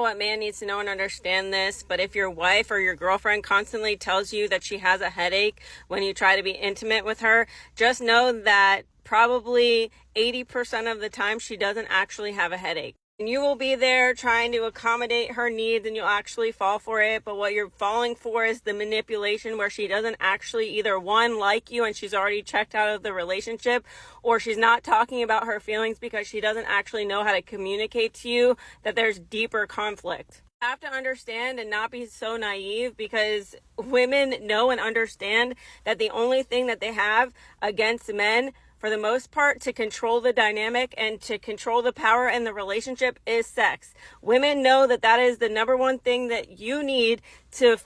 what man needs to know and understand this, but if your wife or your girlfriend constantly tells you that she has a headache when you try to be intimate with her, just know that probably 80% of the time she doesn't actually have a headache. And you will be there trying to accommodate her needs and you'll actually fall for it. But what you're falling for is the manipulation where she doesn't actually either one, like you and she's already checked out of the relationship, or she's not talking about her feelings because she doesn't actually know how to communicate to you that there's deeper conflict. You have to understand and not be so naive, because women know and understand that the only thing that they have against men, for the most part, to control the dynamic and to control the power in the relationship is sex. Women know that that is the number one thing that you need to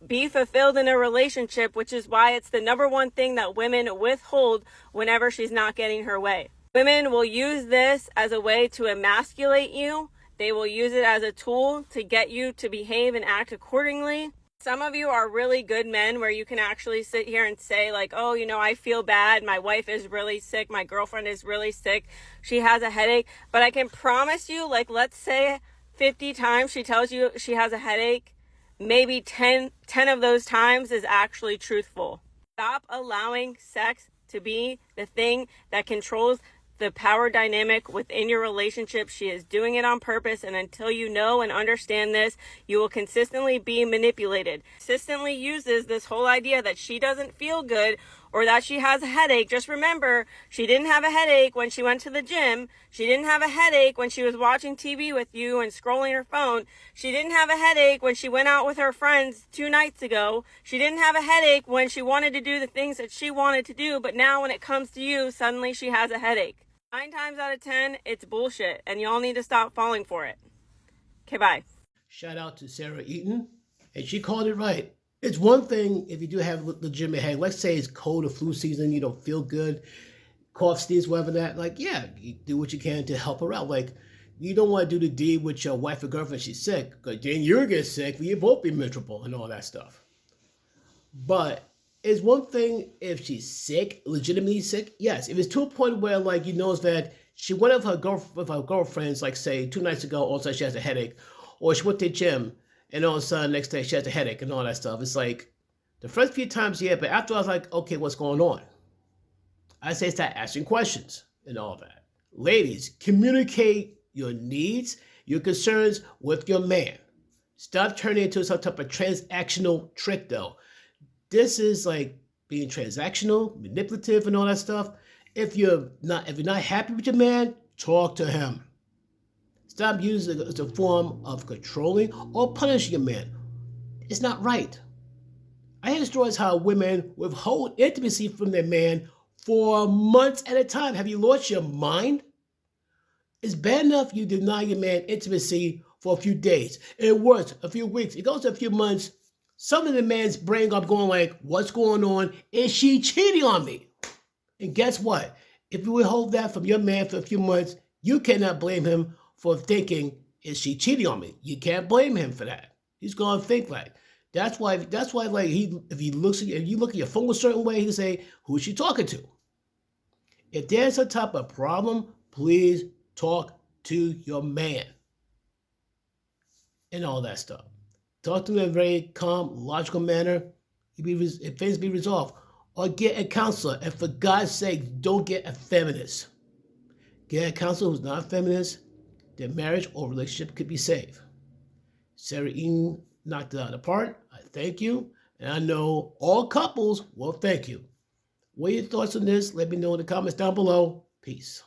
be fulfilled in a relationship, which is why it's the number one thing that women withhold whenever she's not getting her way. Women will use this as a way to emasculate you. They will use it as a tool to get you to behave and act accordingly. Some of you are really good men where you can actually sit here and say like, oh, I feel bad. My wife is really sick. My girlfriend is really sick. She has a headache. But I can promise you, like, let's say 50 times she tells you she has a headache, maybe 10 of those times is actually truthful. Stop allowing sex to be the thing that controls the power dynamic within your relationship. She is doing it on purpose, and until you know and understand this, you will consistently be manipulated. Consistently uses this whole idea that she doesn't feel good or that she has a headache. Just remember, she didn't have a headache when she went to the gym. She didn't have a headache when she was watching TV with you and scrolling her phone. She didn't have a headache when she went out with her friends 2 nights ago. She didn't have a headache when she wanted to do the things that she wanted to do, but now when it comes to you, suddenly she has a headache. 9 times out of 10, it's bullshit, and y'all need to stop falling for it. Okay, bye. Shout out to Sara Eaton, and she called it right. It's one thing if you do have legitimate headache. Let's say it's cold or flu season, you don't feel good, cough, sneeze, whatever that. Like, yeah, you do what you can to help her out. Like, you don't want to do the deed with your wife or girlfriend. She's sick, because then you'll get sick. You both be miserable and all that stuff. But it's one thing if she's sick, legitimately sick. Yes, if it's to a point where like you know that she went with her girlfriends, like say 2 nights ago, all of a sudden she has a headache, or she went to the gym and all of a sudden next day she has a headache and all that stuff. It's like the first few times, yeah, but after I was like, okay, what's going on? I say start asking questions and all that. Ladies, communicate your needs, your concerns with your man. Stop turning it into some type of transactional trick though. This is like being transactional, manipulative, and all that stuff. If you're not happy with your man, talk to him. Stop using it as a form of controlling or punishing your man. It's not right. I hear stories how women withhold intimacy from their man for months at a time. Have you lost your mind? It's bad enough you deny your man intimacy for a few days. It works a few weeks. It goes to a few months. Some of the man's brain up going like, what's going on? Is she cheating on me? And guess what? If you withhold that from your man for a few months, you cannot blame him for thinking, is she cheating on me? You can't blame him for that. He's going to think like, that's why like if you look at your phone a certain way, he can say, who's she talking to? If there's a type of problem, please talk to your man. And all that stuff. Talk to him in a very calm, logical manner. If things be resolved. Or get a counselor. And for God's sake, don't get a feminist. Get a counselor who's not a feminist. Their marriage or relationship could be saved. Sara Eaton knocked it out of the park. I thank you. And I know all couples will thank you. What are your thoughts on this? Let me know in the comments down below. Peace.